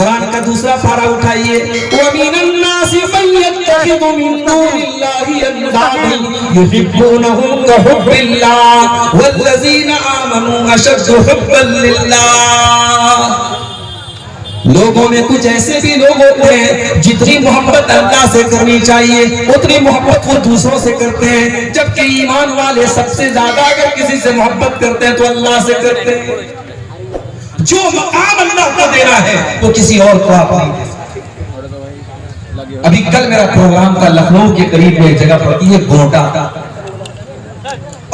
कुरान का दूसरा पारा उठाइए, वमिनन्नासि मय्यत्तखिदु मिन दूनिल्लाहि अंदादन युहिब्बूनहुम कहुब्बिल्लाह वल्लज़ीना आमनू अशद्दु हुब्बन लिल्लाह। लोगों में कुछ ऐसे भी लोग होते हैं जितनी मोहब्बत अल्लाह से करनी चाहिए उतनी मोहब्बत वो दूसरों से करते हैं, जबकि ईमान वाले सबसे ज्यादा अगर किसी से मोहब्बत करते हैं तो अल्लाह से करते हैं। जो मकाम अल्लाह को देना है वो किसी और को आप नहीं दे सकते। अभी कल मेरा प्रोग्राम था लखनऊ के करीब में एक जगह पड़ती है गोंडा,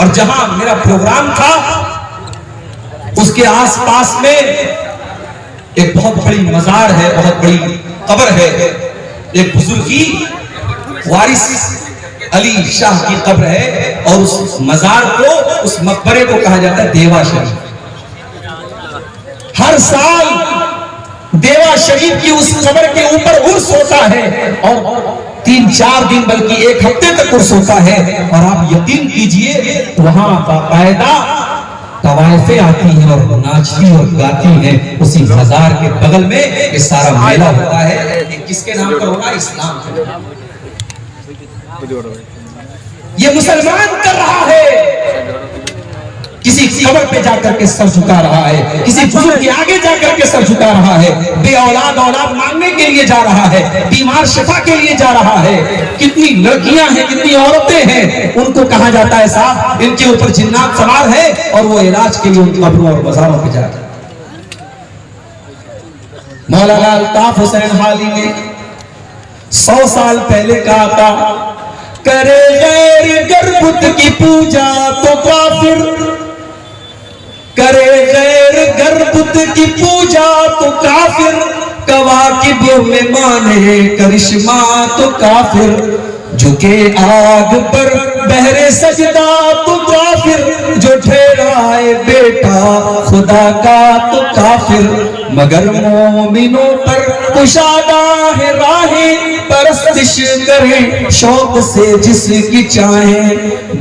और जहां मेरा प्रोग्राम था उसके आसपास में एक बहुत बड़ी मजार है, बहुत बड़ी कब्र है। एक बुजुर्ग की वारिस अली शाह की कब्र है, और उस मजार को, उस मकबरे को कहा जाता है देवा शरीफ। हर साल देवा शरीफ की उस कब्र के ऊपर उर्स होता है, और 3-4 दिन बल्कि 1 हफ्ते तक उर्स होता है। और आप यकीन कीजिए वहां बाकायदा तवाइफें आती हैं और नाचती और गाती हैं। उसी मजार के बगल में ये सारा मेला होता है। किसके नाम पर होगा? इस्लाम के नाम। ये मुसलमान कर रहा है, किसी कब्र पे जाकर के सर झुका रहा है, किसी बुजुर्ग के आगे जाकर के सर झुका रहा है, बे औलाद औलाद मांगने के लिए जा रहा है, बीमार शिफा के लिए जा रहा है। कितनी लड़कियां हैं, कितनी औरतें हैं, उनको कहा जाता है साहब इनके ऊपर जिन्नात सवार है, और वो इलाज के लिए उन कब्रों और मज़ारों पे जाते हैं। मौलाना अल्ताफ हुसैन हाली ने 100 साल पहले कहा था, करे गैर गर्भुत की पूजा तो काफिर, करे गैर गर्भुत की पूजा तो काफिर, कवाकिबों में माने करिश्मा तो काफिर, झुके आग पर बहरे सजदा तो काफिर, जो ठहराए बेटा खुदा का तो काफिर, मगर मोमिनों पर कुशादा है राहें, परस्तिश करें शौक से जिसकी चाहे,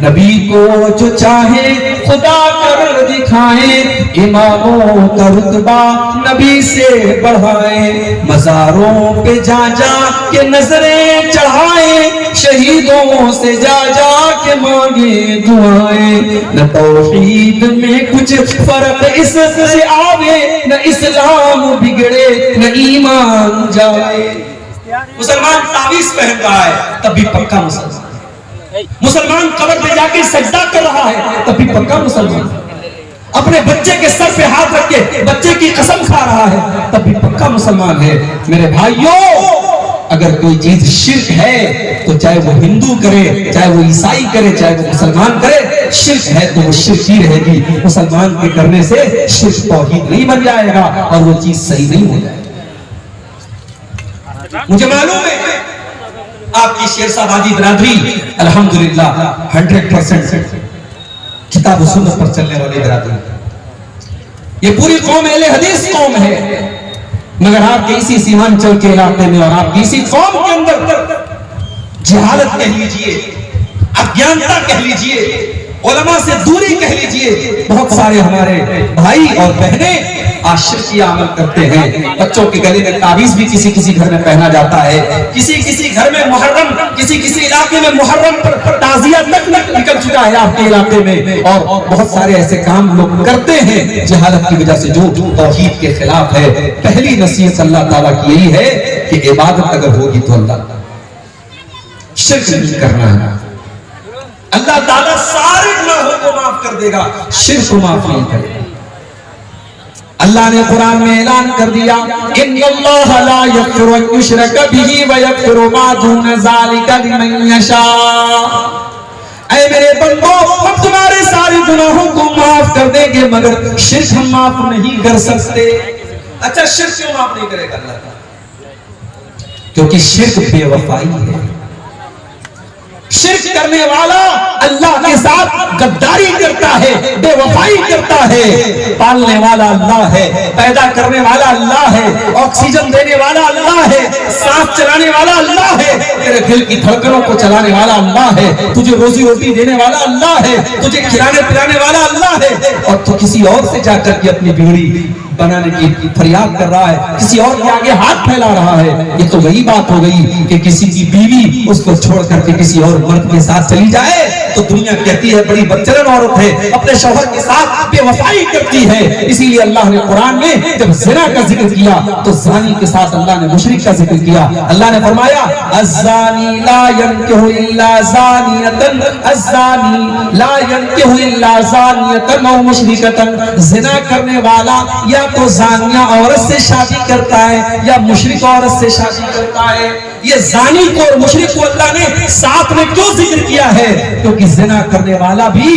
नबी को जो चाहे खुदा कर दिखाए, इमामों का रुतबा नबी से बढ़ाए, मज़ारों पे जा जा के नजरें चढ़ाए, शहीदों से जा जा के मांगे दुआएं, न तौहीद में कुछ फर्क इससे आवे, न इस्लाम बिगड़े न ईमान जाए। मुसलमान तावीज़ पहन रहा है तब भी पक्का मुसलमान, मुसलमान कब्र पे जाके सजदा कर रहा है तब भी पक्का मुसलमान, अपने बच्चे के सर पे हाथ रख के बच्चे की कसम खा रहा है तब भी पक्का मुसलमान है। मेरे भाइयों, अगर कोई चीज शिर्क है तो चाहे वो हिंदू करे, चाहे वो ईसाई करे, चाहे वो मुसलमान करे, शिर्क है तो वो शिर्क ही रहेगी। मुसलमान के करने से शिर्क तौहीद नहीं बन जाएगा और वो चीज सही नहीं हो जाएगी। मुझे मालूम है आपकी शेरशाबादी बिरादरी अल्हम्दुलिल्लाह 100% किताब व सुन्नत पर चलने वाली बिरादरी, ये पूरी कौम अहले हदीस कौम है, मगर आपके इसी सीमांचल के इलाके में और आपकी इसी कौम के अंदर जहालत कह लीजिए, अज्ञानता कह लीजिए, उलमा से दूरी कह लीजिए, बहुत सारे हमारे भाई और बहनें आज शिर्किया अमल करते हैं। बच्चों के गले में ताबीज भी किसी किसी घर में पहना जाता है, किसी किसी घर में मुहर्रम, किसी किसी इलाके में मुहर्रम पर ताजिया तक निकल चुका है आपके इलाके में, और बहुत सारे ऐसे काम लोग करते हैं जहालत की वजह से जो तौहीद के खिलाफ है। पहली नसीहत अल्लाह ताला की यही है कि इबादत अगर होगी तो अल्लाह शिर्क नहीं करना है। अल्लाह ताला सारे गुनाहों को माफ कर देगा, शिर्क को माफ नहीं करेगा। अल्लाह ने कुरान में ऐलान कर दिया, इन्नल्लाह ला यग़फ़िरु अन युश्रक बिही व यग़फ़िरु मा दून ज़ालिका लिमन यशा। ऐ मेरे बंदो, हम तुम्हारे सारे गुनाहों को माफ कर देंगे मगर शिर्क हम माफ नहीं कर सकते। अच्छा, शिर्क क्यों माफ नहीं करेगा अल्लाह? क्योंकि शिर्क बेवफाई है। शिर्क करने वाला अल्लाह के साथ गद्दारी करता है, बेवफाई करता है। पालने वाला अल्लाह है, पैदा करने वाला अल्लाह है, ऑक्सीजन देने वाला अल्लाह है, सांस चलाने वाला अल्लाह है, तेरे दिल की धड़कनों को चलाने वाला अल्लाह है, तुझे रोजी रोटी देने वाला अल्लाह है, तुझे खिलाने पिलाने वाला अल्लाह है। और तू किसी और से जाकर के अपनी बिगड़ी बनाने की फरियाद कर रहा है, किसी और के आगे हाथ फैला रहा है। ये तो वही बात हो गई कि किसी की बीवी उसको छोड़ करके किसी और मर्द के साथ चली जाए तो दुनिया कहती है बड़ी बदचलन औरत है, अपने शौहर के साथ बेवफाई करती है। इसीलिए अल्लाह ने कुरान में जब ज़िना का जिक्र किया तो ज़ानी के साथ अल्लाह ने मुशरिक का जिक्र किया। अल्लाह ने फरमाया अज़्ज़ानी ला यंकिहु इल्ला ज़ानियतन, अज़्ज़ानी ला यंकिहु इल्ला ज़ानियतन औ मुशरिकतन। ज़िना करने वाला या तो ज़ानिया औरत से शादी करता है या मुशरिक औरत से शादी करता है। ये ज़ानी को और मुशरिक को अल्लाह ने साथ में क्यों जिक्र किया है? क्योंकि ज़िना करने वाला भी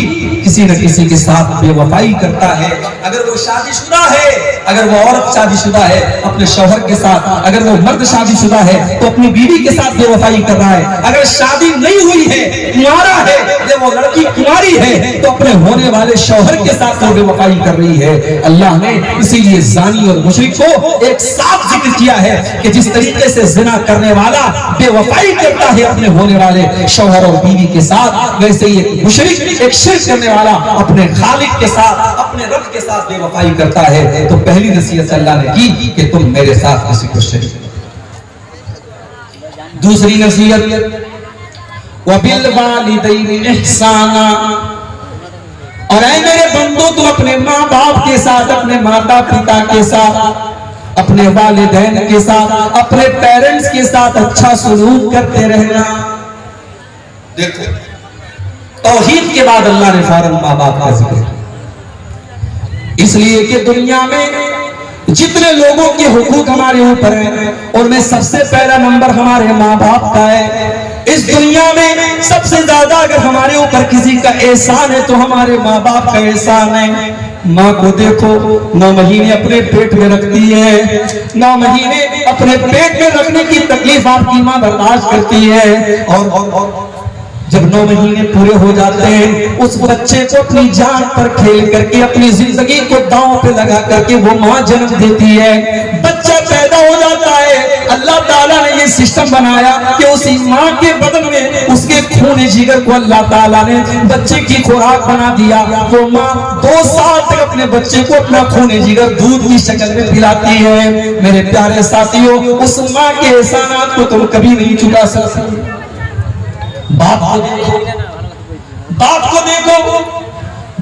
किसी न किसी के साथ बेवफाई करता है। अगर वो शादीशुदा है, अगर वो औरत शादीशुदा है अपने शौहर के साथ, अगर वो मर्द शादीशुदा है तो अपनी बीवी के साथ बेवफाई कर रहा है। अगर शादी नहीं हुई है, कुंवारा है, या वो लड़की कुंवारी है तो अपने होने वाले शौहर के साथ वो बेवफाई कर रही है। अल्लाह ने इसीलिए ज़ानी और मुशरिक को एक साथ जिक्र किया है कि जिस तरीके से ज़िना करने वाला बेवफाई करता है अपने होने वाले शौहर और बीवी के साथ, वैसे ही एक मुशरिक, एक शिर्क करने वाला अपने खालिक के साथ, अपने रब के साथ बेवफाई करता है। तो पहली नसीहत अल्लाह ने की कि तुम मेरे साथ किसी को शरीक। दूसरी नसीहत वबिल वालिदैनि इहसाना, और ऐ मेरे बंदो तुम अपने माँ बाप के साथ, अपने माता पिता के साथ, अपने वालिदैन के साथ, अपने पेरेंट्स के साथ अच्छा सलूक करते रहना। देखो तौहीद के बाद अल्लाह ने फौरन माँ बाप का जिक्र, इसलिए कि दुनिया में जितने लोगों के हुकूक हमारे ऊपर हैं उनमें सबसे पहला नंबर हमारे माँ बाप का है। इस दुनिया में सबसे ज्यादा अगर हमारे ऊपर किसी का एहसान है तो हमारे माँ बाप का एहसान है। माँ को देखो 9 महीने अपने पेट में रखती है, 9 महीने अपने पेट में रखने की तकलीफ आपकी माँ बर्दाश्त करती है, और जब 9 महीने पूरे हो जाते हैं उस बच्चे को अपनी जान पर खेल करके, अपनी जिंदगी को दांव पे लगा करके वो माँ जन्म देती है। बच्चा पैदा हो जाता है, अल्लाह ताला ने ये सिस्टम बनाया कि उसी माँ के बदन में उसके खून जिगर को अल्लाह ताला ने बच्चे की खुराक बना दिया। वो माँ 2 साल तक अपने बच्चे को अपना खून जिगर दूध की शक्ल में पिलाती है। मेरे प्यारे साथियों, उस माँ के एहसानात को तुम कभी नहीं चुका सकते। बाप को देखो, बाप को देखो,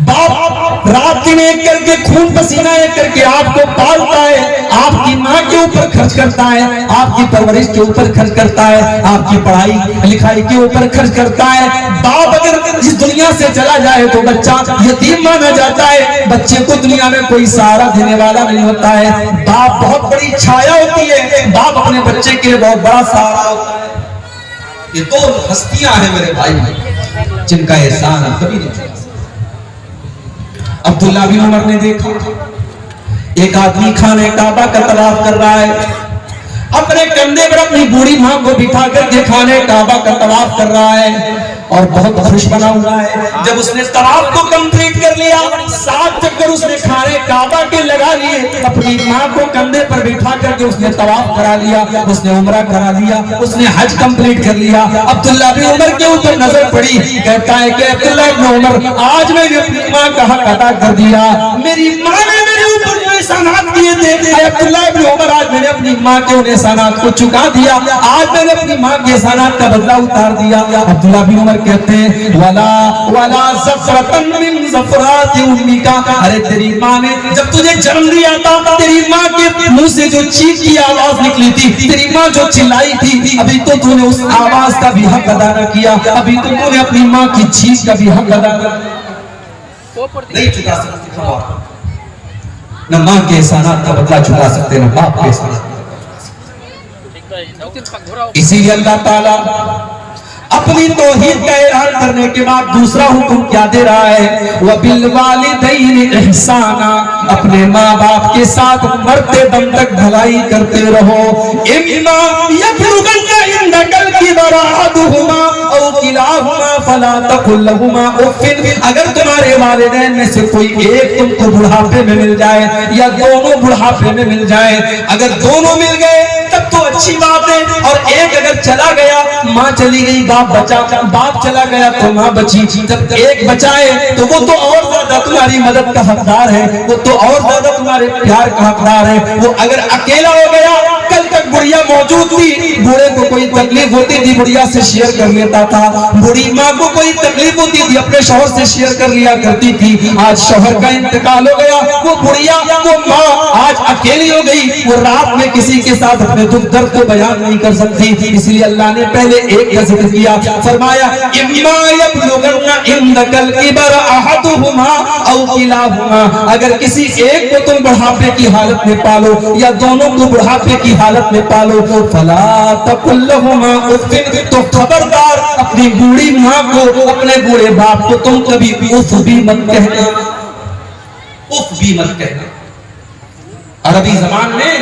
बाप रात दिन एक करके खून पसीना एक करके आपको पालता है, आपकी माँ के ऊपर खर्च करता है, आपकी परवरिश के ऊपर खर्च करता है, आपकी पढ़ाई लिखाई के ऊपर खर्च करता है। बाप अगर इस दुनिया से चला जाए तो बच्चा यतीम माना जाता है, बच्चे को दुनिया में कोई सहारा देने वाला नहीं होता है। बाप बहुत बड़ी छाया होती है, बाप अपने बच्चे के लिए बहुत बड़ा सहारा होता है। ये 2 हस्तियां हैं मेरे भाई जिनका एहसान कभी नहीं चुका। अब्दुल्ला बिन उमर ने देखा एक आदमी खाने काबा का तवाफ कर रहा है, अपने कंधे पर अपनी बूढ़ी मां को बिठा करके खाने काबा का तवाफ कर रहा है और बहुत खुश बना हुआ है। जब उसने तवाफ को कंप्लीट कर लिया, 7 चक्कर उसने खाने काबा के लगा लिए, अपनी मां को कंधे पर बिठा करके उसने तवाफ करा लिया, उसने उम्रा करा लिया, उसने हज कंप्लीट कर लिया। अब्दुल्ला बिन उमर के ऊपर नजर पड़ी, कहता है कि अब्दुल्ला बिन उमर, आज मैंने अपनी मां का हक अदा कर दिया, मेरी मां ने मेरे ऊपर जो एहसानात किए थे, अब्दुल्ला बिन उमर आज मैंने अपनी मां के उन एहसानात को चुका दिया, आज मैंने अपनी मां के एहसानात का बदला उतार दिया। अब्दुल्ला बिन उमर कहते हैं वला वला ज़फ़रतन मिन ज़फ़राति उम्मिका, अरे तेरी माँ ने जब तुझे जन्म दिया था, तेरी माँ के मुंह से जो चीख की आवाज निकली थी, तेरी माँ जो चिल्लाई थी, अभी तो तूने उस आवाज का भी हक अदा न किया, अभी तो तूने अपनी माँ की चीख का भी हक अदा नहीं चुका सकते। न माँ के एहसानात का बदला चुका सकते, न बाप के एहसानात। इसीलिए अल्लाह ताला अपनी तौहीद का ऐलान करने के बाद दूसरा हुक्म क्या दे रहा है? व बिल वालिदैन इहसाना, अपने माँ बाप के साथ मरते दम तक भलाई करते रहो। इम्मा यब्लुगन्ना इंदकल किबरा अहदुहुमा औ किलाहुमा फला तकुल लहुमा उफ़्फ़िन, अगर तुम्हारे वालिदैन में से कोई एक तुमको बुढ़ापे में मिल जाए या दोनों बुढ़ापे में मिल जाए, अगर दोनों मिल गए तब तो अच्छी बात है, और एक अगर चला गया, माँ चली गई बाप बचा, बाप चला गया तो माँ बची, जब एक बचाए तो वो तो और ज्यादा तुम्हारी मदद का हकदार है, वो तो और ज्यादा तुम्हारे प्यार का हकदार है। वो अगर अकेला हो गया, कल तक बुढ़िया मौजूद थी, बूढ़े को कोई तकलीफ होती थी बुढ़िया से शेयर कर लेता था, बूढ़ी माँ को कोई तकलीफ होती थी अपने शौहर से शेयर कर लिया करती थी। आज शौहर का इंतकाल हो गया, वो बुढ़िया वो माँ आज अकेली हो गई, वो रात में किसी के साथ अपने दुख दर्द को बयान नहीं कर सकती। इसलिए अल्लाह ने पहले एक का जिक्र किया, फरमाया इम्मा यब्लुगन्ना इंदकल किबरा अहदुहुमा औ किलाहुमा, अगर किसी एक को तुम बुढ़ापे की हालत में पालो या दोनों को बुढ़ापे की हालत में पालो, फला तकुल लहुमा उफ़्फ़िन, तो खबरदार अपनी बूढ़ी माँ को, अपने बूढ़े बाप को तुम कभी उफ भी मत कहना, उफ भी मत कहना। अरबी ज़बान में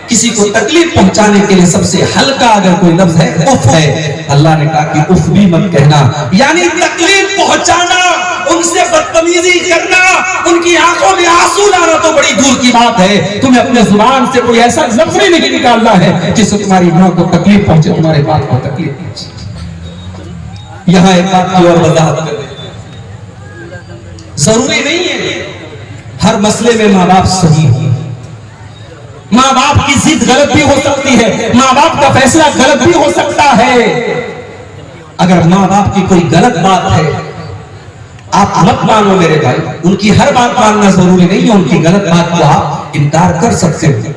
किसी को तकलीफ पहुंचाने के लिए सबसे हल्का अगर कोई लफ्ज है उफ है। अल्लाह ने कहा कि उफ भी मत कहना, यानी तकलीफ पहुंचाना, उनसे बदतमीजी करना, उनकी आंखों में आंसू लाना तो बड़ी दूर की बात है। तुम्हें अपने जुबान से कोई ऐसा लफ्ज नहीं निकालना है जिससे तुम्हारी माँ को तकलीफ पहुंचे, तुम्हारे बाप को तकलीफ पहुंचे। यहां एक बात की और वजाहत कर देते हैं, जरूरी नहीं है हर मसले में माँ बाप सही हो, माँ बाप की जिद गलत भी हो सकती है, माँ बाप का फैसला गलत भी हो सकता है। अगर माँ बाप की कोई गलत बात है, आप मत मानो मेरे भाई, उनकी हर बात मानना जरूरी नहीं है, उनकी गलत बात को आप इनकार कर सकते हो,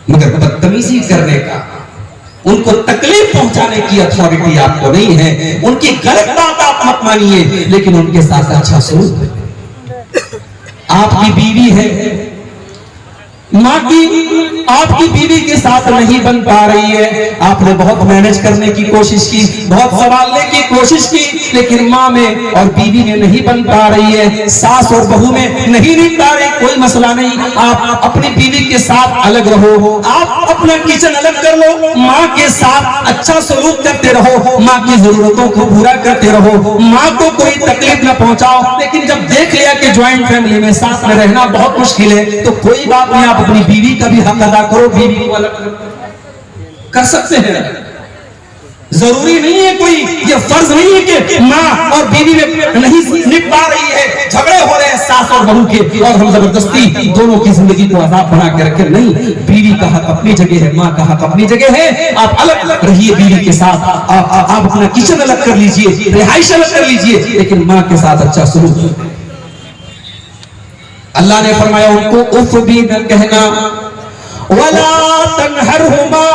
मगर बदतमीजी करने का, उनको तकलीफ पहुंचाने की अथॉरिटी आपको नहीं है। उनकी गलत बात आप मत मानिए, लेकिन उनके साथ अच्छा सलूक। आपकी बीवी है, माँ की आपकी बीवी के साथ नहीं बन पा रही है, आपने बहुत मैनेज करने की कोशिश की, बहुत संभालने की कोशिश की, लेकिन माँ में और बीवी में नहीं बन पा रही है, सास और बहू में नहीं निपटा रही, कोई मसला नहीं, आप अपनी बीवी के साथ अलग रहो, आप अपना किचन अलग कर लो, माँ के साथ अच्छा सलूक करते रहो, माँ की जरूरतों को पूरा करते रहो, माँ को कोई तकलीफ न पहुंचाओ। लेकिन जब देख लिया कि ज्वाइंट फैमिली में साथ में रहना बहुत मुश्किल है, तो कोई बात नहीं, आप अपनी बीवी का भी हक अदा करो, बीवी को अलग कर सकते हैं। जरूरी नहीं है, कोई ये फर्ज नहीं है कि माँ और बीवी में नहीं निभ पा रही है, झगड़े हो रहे हैं सास और बहू के, और हम जबरदस्ती दोनों की जिंदगी को आजाद बना के रखें। नहीं, बीवी का हक अपनी जगह है, माँ का हक अपनी जगह है। आप अलग रहिए बीवी के साथ, आप अपना किचन अलग कर लीजिए, रिहाइश अलग कर लीजिए, लेकिन माँ के साथ अच्छा सलूक। अल्लाह ने फरमाया उनको उफ भी न कहना, वला तनहरहुमा,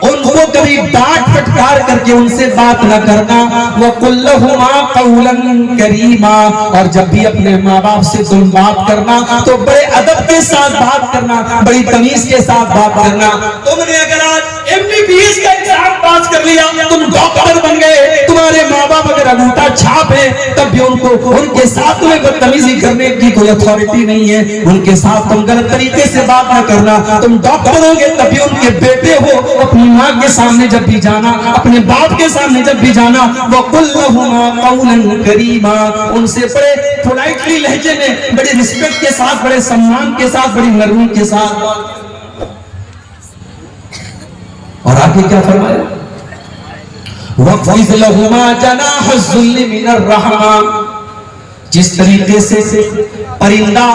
उनको कभी डांट फटकार करके उनसे बात न करना, व कुल लहुमा कौलन करीमा, और जब भी अपने माँ बाप से तुम बात करना तो बड़े अदब के साथ बात करना, बड़ी तमीज के साथ बात करना। तुमने अगर आज MBBS का एग्जाम पास कर लिया, तुम डॉक्टर बन गए, तुम्हारे माँ बाप अगर अंगूठा छाप है, तब भी उनको उनके साथ तुम्हें बदतमीजी करने की कोई अथॉरिटी नहीं है, उनके साथ तुम गलत तरीके से बात न करना। तुम डॉक्टर होगे तब भी उनके बेटे हो, अपनी माँ के सामने जब भी जाना, अपने बाप के सामने जब भी जाना, वो कुल लहुमा कौलन करीमा, उनसे बड़े पोलाइटली लहजे में, बड़े रिस्पेक्ट के साथ, बड़े सम्मान के साथ, बड़ी नरमी के साथ। और आगे क्या फरमाया, वक़्फ़िज़ लहुमा जनाह-उज़्ज़ुल्लि मिनर-रहमा, जिस तरीके से परिंदा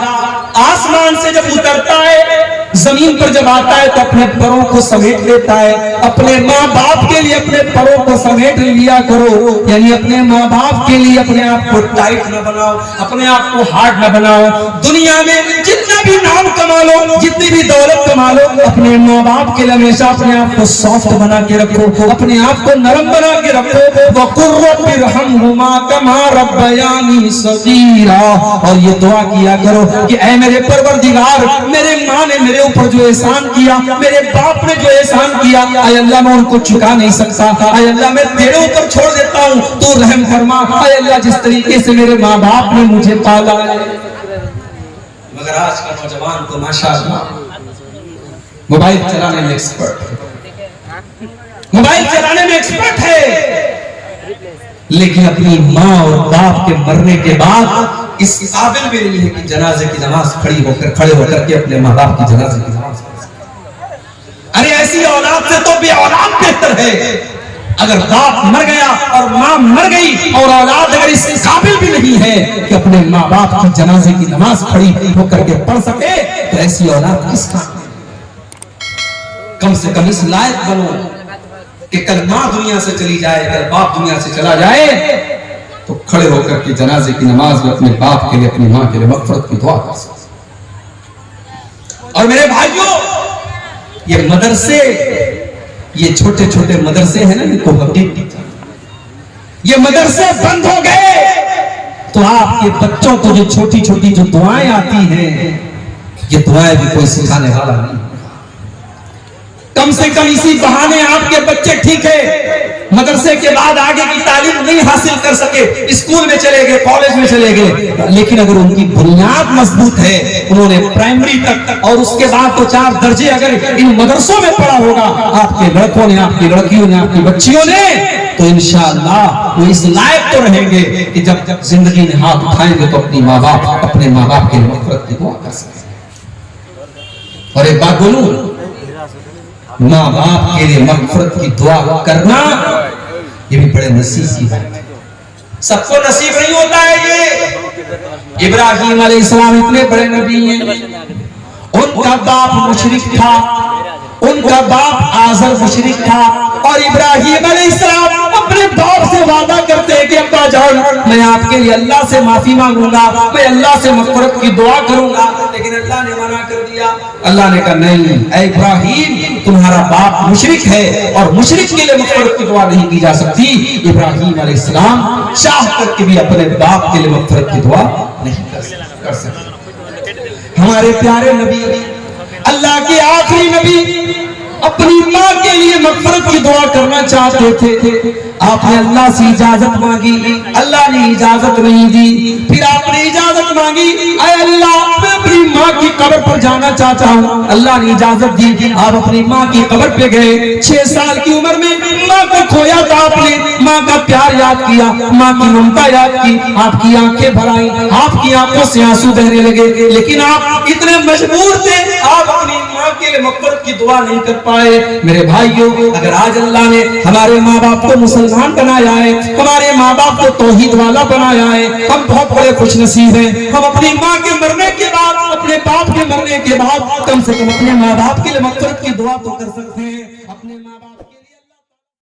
आसमान से जब उतरता है, जमीन पर जब आता है तो अपने परों को समेट लेता है, अपने माँ बाप के लिए अपने परों को समेट लिया करो, यानी अपने माँ बाप के लिए अपने आप को टाइट न बनाओ, अपने आप को हार्ड न बनाओ। दुनिया में जितना भी नाम कमा लो, जितनी भी दौलत कमा लो, अपने माँ बाप के लिए हमेशा अपने आप को सॉफ्ट बना के रखो, अपने आप को नरम बना के रखो। वक़ुर रब्बिरहम्हुमा कमा रब्बयानी सगीरा। और ये दुआ किया करो कि ऐ मेरे परवरदिगार, मेरे माँ ने मेरे ऊपर जो एहसान किया, मेरे बाप ने जो एहसान किया, ऐ अल्लाह मैं उनको चुका नहीं सकता, ऐ अल्लाह मैं तेरे ऊपर छोड़ देता हूँ, तू रहम फरमा। ऐ अल्लाह जिस तरीके से मेरे माँ बाप ने मुझे पाला है। मगर आज का नौजवान तो माशाअल्लाह मोबाइल चलाने में एक्सपर्ट है, मोबाइल चलाने में एक्सपर्ट है, लेकिन अपनी माँ और बाप के मरने के बाद इस काबिल भी नहीं है कि जनाजे की नमाज खड़े होकर के अपने माँ बाप की जनाजे की नमाज पढ़ सके। अरे ऐसी औलाद से तो बे औलाद बेहतर है। अगर बाप मर गया और माँ मर गई और औलाद अगर इस काबिल भी नहीं है कि अपने माँ बाप की जनाजे की नमाज खड़ी होकर के पढ़ सके, तो ऐसी औलाद किस काम? कम से कम इस लायक बनो कि कल माँ दुनिया से चली जाए, कल बाप दुनिया से चला जाए, तो खड़े होकर के जनाजे की नमाज में अपने बाप के लिए, अपनी माँ के लिए मग़फ़िरत की दुआ कर सकते। और मेरे भाइयों, ये मदरसे, ये छोटे छोटे मदरसे हैं ना, इनको ये मदरसे बंद हो गए तो आपके बच्चों को जो छोटी छोटी जो दुआएं आती हैं, ये दुआएं भी कोई सिखाने वाला नहीं। कम से कम इसी बहाने आपके बच्चे ठीक है मदरसे के बाद आगे की तालीम नहीं हासिल कर सके, स्कूल में चले गए, कॉलेज में चले गए, लेकिन अगर उनकी बुनियाद मजबूत है, उन्होंने प्राइमरी तक और उसके बाद तो 4 दर्जे अगर इन मदरसों में पढ़ा होगा आपके लड़कों ने, आपकी लड़कियों ने, आपकी बच्चियों ने, तो इंशाअल्लाह वो इस लायक तो रहेंगे कि जब जिंदगी में हाथ उठाएंगे तो अपने माँ बाप के मग़फ़िरत की दुआ कर सकें। और एक बात बोलूं, माँ बाप के लिए मग़फ़िरत की दुआ करना ये भी बड़े नसीब की बात है। सबको नसीब नहीं होता है ये। इब्राहीम अलैहिस्सलाम इतने बड़े नबी हैं, उनका बाप मुशरिक था, उनका बाप आज़र मुशरिक था, और इब्राहीम अलैहिस्सलाम अपने बाप से वादा करते हैं कि अब्बा जान, मैं आपके लिए अल्लाह से माफी मांगूंगा, मैं अल्लाह से मग़फ़िरत की दुआ करूंगा, लेकिन अल्लाह ने मना कर दिया। अल्लाह ने कहा नहीं, ऐ इब्राहीम, तुम्हारा बाप मुशरिक है और मुशरिक के लिए मग़फ़िरत की दुआ नहीं की जा सकती। इब्राहीम अलैहिस्सलाम चाह करके भी अपने बाप के लिए मग़फ़िरत की दुआ नहीं कर सकते। हमारे प्यारे नबी, अल्लाह के आखिरी नबी, अपनी माँ के लिए मग़फ़िरत की दुआ करना चाहते थे। आपने अल्लाह से इजाजत मांगी, अल्लाह ने इजाजत नहीं दी। फिर आपने इजाजत मांगी, ऐ अल्लाह, मैं अपनी माँ की कब्र पर जाना चाहता हूँ। अल्लाह ने इजाजत दी, आप अपनी माँ की कब्र पे गए। 6 साल की उम्र में माँ को खोया था आपने, माँ का प्यार याद किया, माँ की ममता याद की, आपकी आंखें भर आई, आपकी आंखों से आंसू बहने लगे, लेकिन आप इतने मजबूर थे, आप अपनी माँ के लिए मग़फ़िरत की दुआ नहीं कर पाए। मेरे भाइयों, अगर आज अल्लाह ने हमारे माँ बाप को मुसलमान बनाया है, हमारे माँ बाप को तौहीद वाला बनाया है, हम बहुत बड़े खुशनसीब हैं। हम अपनी माँ के मरने के बाद, अपने बाप के मरने के बाद कम से कम अपने माँ बाप के लिए मग़फ़िरत की दुआ तो कर सकते हैं।